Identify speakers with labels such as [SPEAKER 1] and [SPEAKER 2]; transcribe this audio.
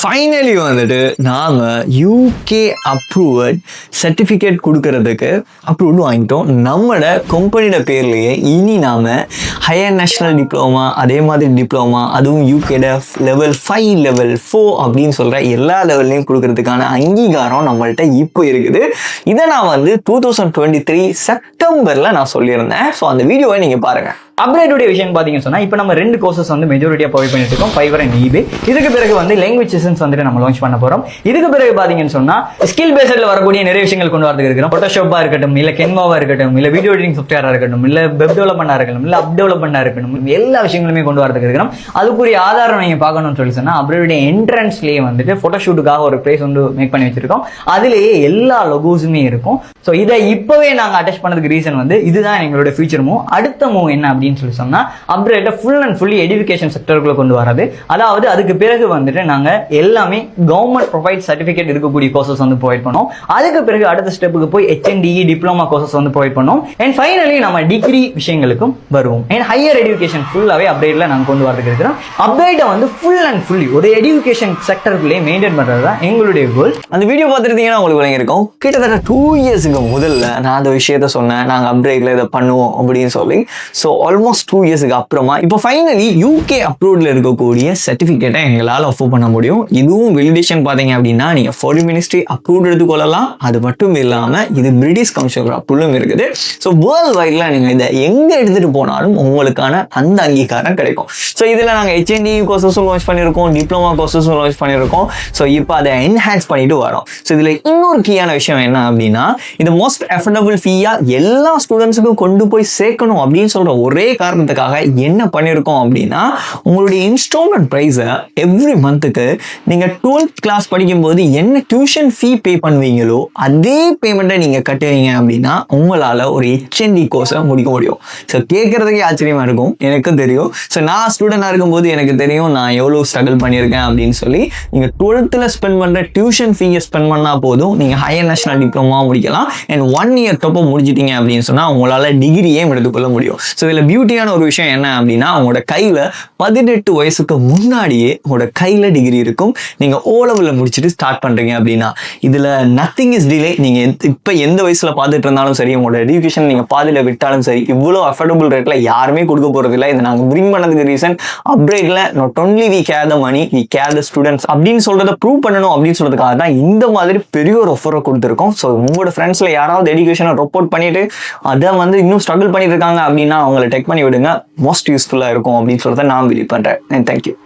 [SPEAKER 1] Finally வந்துட்டு நாம் UK approved certificate கொடுக்கறதுக்கு அப்ரூவ்டு வாங்கிட்டோம். நம்மளோட கம்பெனியோட பேர்லேயே இனி நாம் ஹையர் நேஷனல் டிப்ளமா, அதே மாதிரி டிப்ளமா, அதுவும் யூகேட லெவல் 5 லெவல் 4 அப்படின்னு சொல்கிற எல்லா லெவல்லையும் கொடுக்கறதுக்கான அங்கீகாரம் நம்மள்கிட்ட இப்போ இருக்குது. இதை நான் 2023 செப்டம்பரில் நான் சொல்லியிருந்தேன். ஸோ அந்த வீடியோவை நீங்கள் பாருங்கள்.
[SPEAKER 2] அப்கிரேடுடைய விஷயம் பார்த்தீங்கன்னு சொன்னால், இப்போ நம்ம 2 கோர்சஸ் மெஜாரிட்டியாக ப்ரொவைட் பண்ணிட்டு இருக்கோம், ஃபைவர் அண்ட் ஈபே. இதுக்கு பிறகு லாங்குவேஜ் செஷன்ஸ் நம்ம லான்ச் பண்ண போகிறோம். இதுக்கு பிறகு பார்த்தீங்கன்னு சொன்னால், ஸ்கில் பேஸில் வரக்கூடிய நிறைய விஷயங்கள் கொண்டு வரதுக்கு இருக்கிறோம். ஃபோட்டோஷாப்பாக இருக்கட்டும், இல்லை கென்வாவாக இருக்கட்டும், இல்லை வீடியோ எடிட்டிங் சாஃப்ட்வேராக இருக்கட்டும், இல்லை வெப் டெவலப்மெண்ட்டாக இருக்கட்டும், இல்லை அப் டெவலப்மெண்ட்டாக இருக்கட்டும், எல்லா விஷயங்களுமே கொண்டு வரதுக்கு இருக்கிறோம். அதுக்குரிய ஆதாரம் நீங்கள் பார்க்கணும்னு சொல்லி சொன்னால், அப்கிரேடுடைய என்ட்ரன்ஸ்லேயே ஃபோட்டோஷூட்டுக்காக ஒரு பிளேஸ் மேக் பண்ணி வச்சிருக்கோம். அதிலேயே எல்லா லோகோஸுமே இருக்கும். ஸோ இதை இப்போவே நாங்கள் அட்டாச் பண்ணதுக்கு ரீசன் இதுதான் எங்களோட ஃபியூச்சர் மூவ். அடுத்த மூவ் என்ன அப்படின்னு சொல்லி சொன்னா, அப்கிரேட ஃபுல் அண்ட் ஃபுல்லி எஜுகேஷன் செக்டருக்குள்ள கொண்டு வரது. அதாவது அதுக்கு பிறகு நாங்க எல்லாமே கவர்மெண்ட் ப்ரொவைட் சர்டிஃபிகேட் இருக்கக்கூடிய கோர்சஸ் ப்ரொவைட் பண்ணோம். அதுக்கு பிறகு அடுத்த ஸ்டெப்புக்கு போய் HNDE டிப்ளமா கோர்சஸ் ப்ரொவைட் பண்ணோம். அண்ட் ஃபைனலி நம்ம டிகிரி விஷயங்களுக்கும் வருவோம். அண்ட் ஹையர் எஜுகேஷன் ஃபுல்லாவே அப்கிரேட்ல நாங்க கொண்டு வரதுக்கு இருக்கிறோம். அப்கிரேட ஃபுல் அண்ட் ஃபுல்லி ஒரு எஜுகேஷன் செக்டருக்குள்ளே மெயின்டைன் பண்றது தான் எங்களுடைய கோல்.
[SPEAKER 1] அந்த வீடியோ பார்த்துருந்தீங்கன்னா உங்களுக்கு விளங்கியிருக்கும். கிட்டத்தட்ட 2 இயர்ஸ்க்கு முதல்ல நான் அந்த விஷயத்த சொன்னேன், நாங்கள் அப்கிரேட்ல இதை பண்ணுவோம் அப்படின்னு சொல்லி. ஸோ ஆல்மோஸ்ட் 2 இயர்ஸ்க்கு அப்புறமா இப்போ ஃபைனலி யூகே அப்ரூவ்டில் இருக்கக்கூடிய சர்டிஃபிகேட்டை எங்களால் அஃபோர்ட் பண்ண முடியும். இதுவும் வெலிடேஷன் பார்த்தீங்க அப்படின்னா, நீங்கள் ஃபாரின் மினிஸ்ட்ரி அப்ரூவ்ட் எடுத்துக்கொள்ளலாம். அது மட்டும் இல்லாமல் இது பிரிட்டிஷ் கவுன்சில் அப்ரூவ்லும் இருக்குது. ஸோ வேர்ல்டு வைடில் நீங்கள் இதை எங்கே எடுத்துகிட்டு போனாலும் உங்களுக்கான அந்த அங்கீகாரம் கிடைக்கும். ஸோ இதில் நாங்கள் HNDE கோர்சஸும் லான்ச் பண்ணியிருக்கோம், டிப்ளமா கோர்சஸும் லான்ச் பண்ணியிருக்கோம். ஸோ இப்போ அதை என்ஹான்ஸ் பண்ணிட்டு வரோம். ஸோ இதில் இன்னொரு கீயான விஷயம் என்ன அப்படின்னா, இது மோஸ்ட் அஃபோர்டபுள் ஃபீயாக எல்லா ஸ்டூடெண்ட்ஸுக்கும் கொண்டு போய் சேர்க்கணும் அப்படின்னு சொல்கிற ஒரே காரணத்துக்காக என்ன பண்ணியிருக்கோம் அப்படின்னா, உங்களுடைய இன்ஸ்டால்மெண்ட் ப்ரைஸை எவ்ரி மந்த்துக்கு நீங்கள் 12th கிளாஸ் படிக்கும்போது என்ன டியூஷன் ஃபீ பே பண்ணுவீங்களோ அதே பேமெண்ட்டை நீங்கள் கட்டுவீங்க அப்படின்னா உங்களால் ஒரு HND கோர்ஸை முடிக்க முடியும். ஸோ கேட்குறதுக்கே ஆச்சரியமாக இருக்கும், எனக்கும் தெரியும். ஸோ நான் ஸ்டூடெண்டாக இருக்கும்போது எனக்கு தெரியும் நான் எவ்வளோ ஸ்ட்ரகிள் பண்ணியிருக்கேன் அப்படின்னு சொல்லி. நீங்கள் 12th ஸ்பெண்ட் பண்ணுற டியூஷன் ஃபீயை ஸ்பெண்ட் பண்ணால் போதும், நீங்கள் ஹையர் நேஷனல் டிப்ளமா முடிக்கலாம். அண்ட் 1 இயர் டொப்பை முடிச்சிட்டீங்க அப்படின்னு சொன்னால் உங்களால் டிகிரியே எடுத்துக்கொள்ள முடியும். ஸோ இதில் பியூட்டியான ஒரு விஷயம் என்ன அப்படின்னா, உங்களோட கையில் 18 வயசுக்கு முன்னாடியே உங்களோட கையில் டிகிரி இருக்கும். நீங்கள் O லெவலில் முடிச்சுட்டு ஸ்டார்ட் பண்ணுறீங்க அப்படின்னா இதில் நத்திங் இஸ் டிலே. நீங்கள் இப்போ எந்த வயசில் பார்த்துட்டு இருந்தாலும் சரி, உங்களோட எஜுகேஷன் நீங்கள் பாதியில் விட்டாலும் சரி, இவ்வளோ அஃபோர்டபுள் ரேட்டில் யாருமே கொடுக்க போகிறதில்ல. இதை நாங்கள் பிரிங் பண்ணதுக்கு ரீசன், அப்கிரேட்ல not only we care the money, we care the students அப்படின்னு சொல்கிறத ப்ரூவ் பண்ணணும் அப்படின்னு சொல்கிறதுக்காக தான் இந்த மாதிரி பெரிய ஒரு ஆஃபரை கொடுத்துருக்கோம். ஸோ உங்களோட ஃப்ரெண்ட்ஸில் யாராவது எஜுகேஷனை ரிப்போர்ட் பண்ணிட்டு அதை இன்னும் ஸ்ட்ரகிள் பண்ணிட்டு இருக்காங்க அப்படின்னா அவங்களை டெக் பண்ணி விடுங்க. மோஸ்ட் யூஸ்ஃபுல்லாக இருக்கும் அப்படின்னு சொல்கிறத நான் பிலீவ் பண்ணுறேன். தேங்க்யூ.